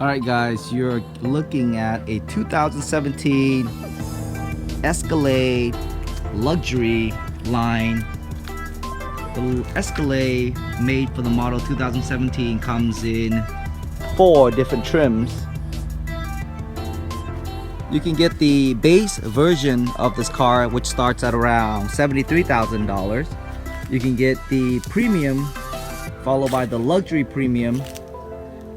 Alright guys, you're looking at a 2017 Escalade luxury line. The Escalade, made for the model 2017, comes in 4 different trims. You can get the base version of this car, which starts at around $73,000. You can get the premium, followed by the luxury premium,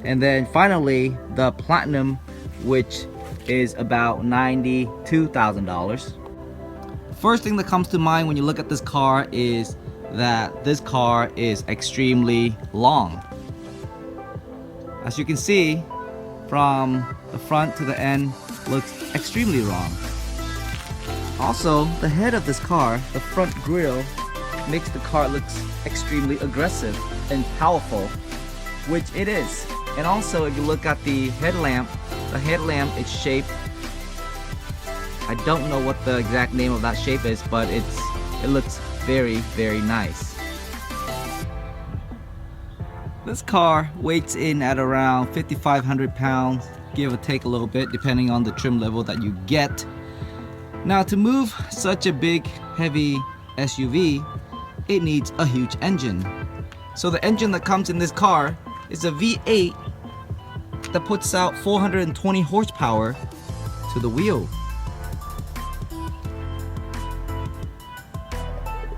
and then finally the platinum, which is about $92,000. First thing that comes to mind when you look at this car is that this car is extremely long. As you can see, from the front to the end, looks extremely long. Also, the head of this car, the front grille, makes the car look extremely aggressive and powerful, which it is. And also, if you look at the headlamp is shaped, I don't know what the exact name of that shape is, but it looks very, very nice. This car weighs in at around 5,500 pounds, give or take a little bit, depending on the trim level that you get. Now, to move such a big, heavy SUV, it needs a huge engine. So the engine that comes in this car is a V8 that puts out 420 horsepower to the wheel.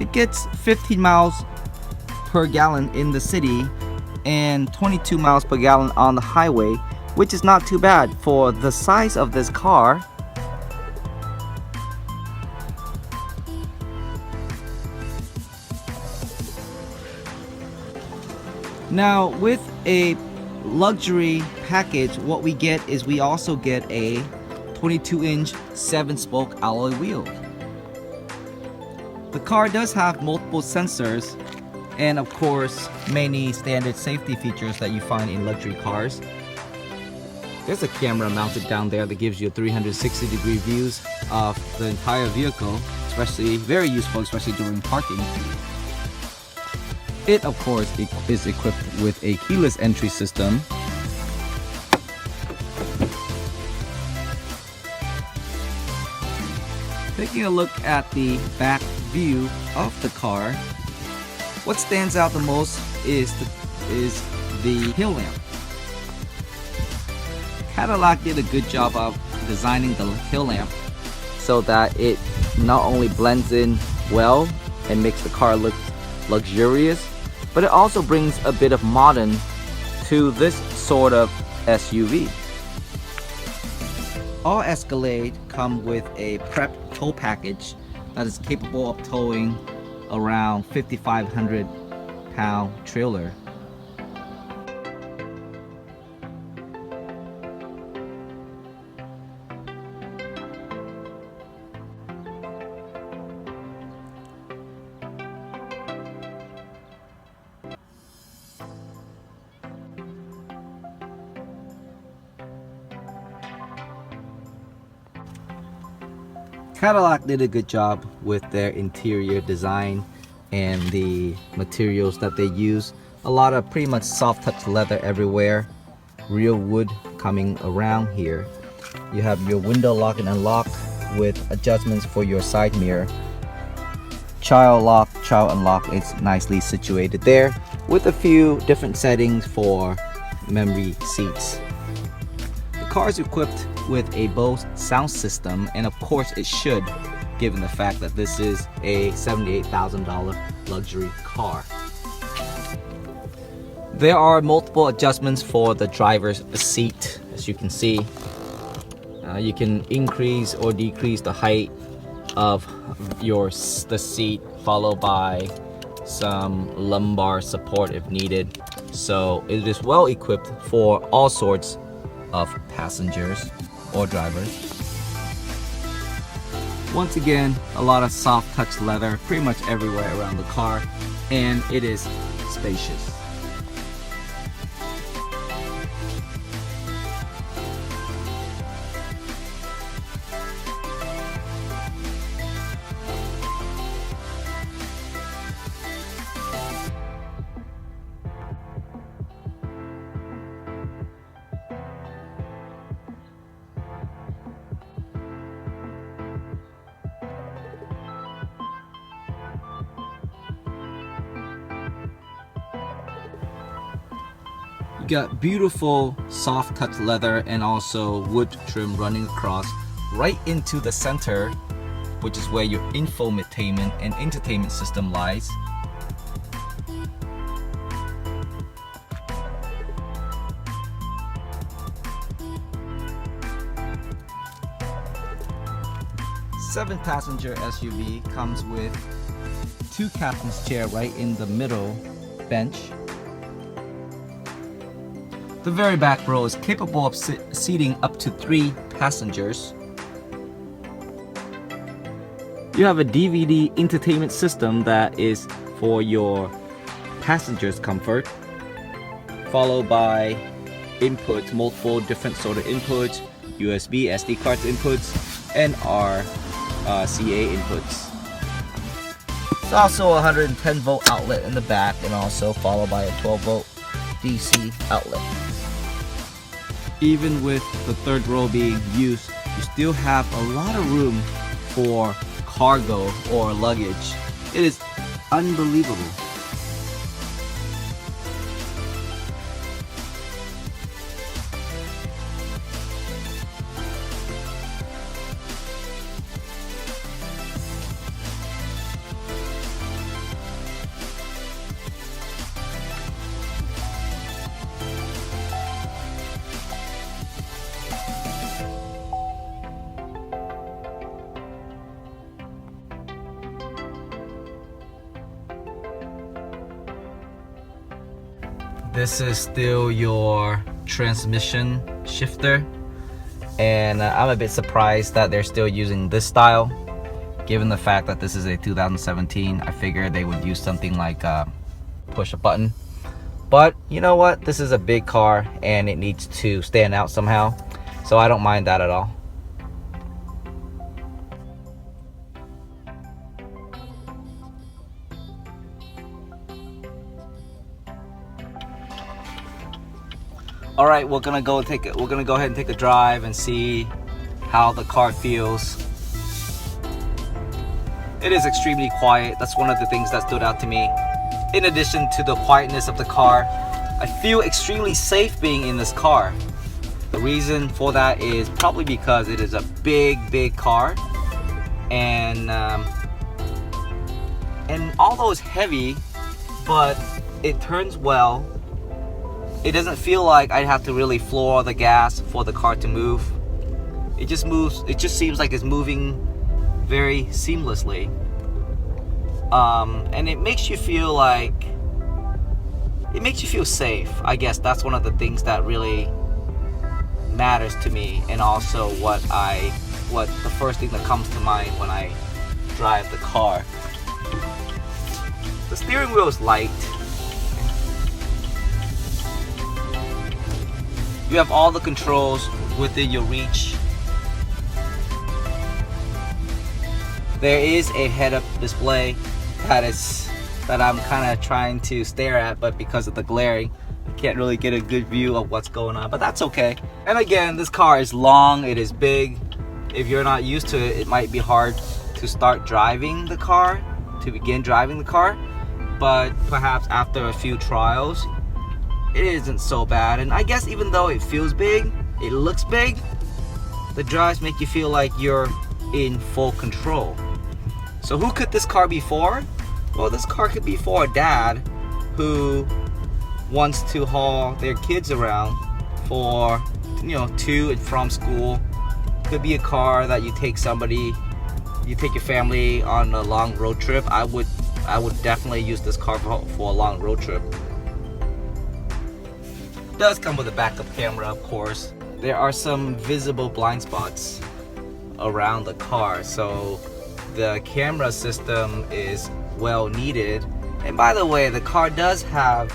It gets 15 miles per gallon in the city and 22 miles per gallon on the highway, which is not too bad for the size of this car. Now, with a luxury package, what we get is we also get a 22-inch 7-spoke alloy wheel. The car does have multiple sensors and of course many standard safety features that you find in luxury cars. There's a camera mounted down there that gives you 360-degree views of the entire vehicle, especially very useful, especially during parking. It of course is equipped with a keyless entry system. Taking a look at the back view of the car, what stands out the most is the hill lamp. Cadillac did a good job of designing the hill lamp so that it not only blends in well and makes the car look luxurious, but it also brings a bit of modern to this sort of SUV. All Escalade come with a prep tow package that is capable of towing around 5,500 pound trailer. Cadillac did a good job with their interior design and the materials that they use. A lot of pretty much soft touch leather everywhere, real wood coming around here. You have your window lock and unlock with adjustments for your side mirror. Child lock, child unlock is nicely situated there with a few different settings for memory seats. The car is equipped with a Bose sound system, and of course it should, given the fact that this is a $78,000 luxury car. There are multiple adjustments for the driver's seat. As you can see, you can increase or decrease the height of the seat, followed by some lumbar support if needed. So it is well equipped for all sorts of passengers or drivers. Once again, a lot of soft touch leather pretty much everywhere around the car, and it is spacious. You got beautiful soft touch leather and also wood trim running across right into the center, which is where your infotainment and entertainment system lies. Seven-passenger SUV comes with 2 captain's chair right in the middle bench. The very back row is capable of seating up to 3 passengers. You have a DVD entertainment system that is for your passengers' comfort, followed by inputs, multiple different sort of inputs, USB, SD cards inputs, and RCA inputs. There's also a 110 volt outlet in the back, and also followed by a 12 volt DC outlet. Even with the third row being used, you still have a lot of room for cargo or luggage. It is unbelievable. This is still your transmission shifter, and I'm a bit surprised that they're still using this style, given the fact that this is a 2017. I figured they would use something like push a button, but you know what, this is a big car and it needs to stand out somehow, so I don't mind that at all. All right, we're gonna go ahead and take a drive and see how the car feels. It is extremely quiet. That's one of the things that stood out to me. In addition to the quietness of the car, I feel extremely safe being in this car. The reason for that is probably because it is a big car, and although it's heavy, but it turns well. It doesn't feel like I have to really floor the gas for the car to move. It just moves. It just seems like it's moving very seamlessly. And it makes you feel like, it makes you feel safe. I guess that's one of the things that really matters to me, and also what the first thing that comes to mind when I drive the car. The steering wheel is light. You have all the controls within your reach. There is a head-up display that I'm kind of trying to stare at, but because of the glaring, I can't really get a good view of what's going on, but that's okay. And again, this car is long, it is big. If you're not used to it, it might be hard to start driving the car, to begin driving the car, but perhaps after a few trials, it isn't so bad. And I guess even though it feels big, it looks big, the drives make you feel like you're in full control. So who could this car be for? Well, this car could be for a dad who wants to haul their kids around for, to and from school. Could be a car that you take your family on a long road trip. I would definitely use this car for a long road trip. It does come with a backup camera, of course. There are some visible blind spots around the car, so the camera system is well needed. And by the way, the car does have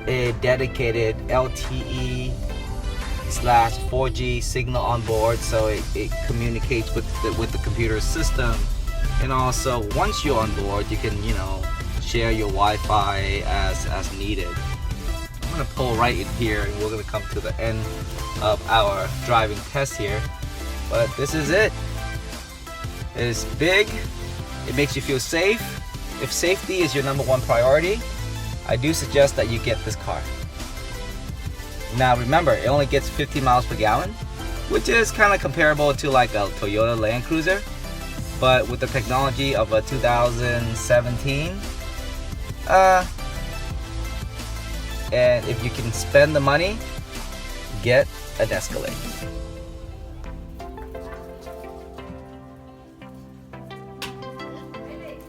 a dedicated LTE/4G signal on board, so it communicates with the computer system. And also, once you're on board, you can share your Wi-Fi as needed. I'm gonna pull right in here, and we're gonna come to the end of our driving test here. But this is it. It is big. It makes you feel safe. If safety is your #1 priority, I do suggest that you get this car. Now remember, it only gets 50 miles per gallon, which is kind of comparable to like a Toyota Land Cruiser, but with the technology of a 2017. And if you can spend the money, get an Escalade.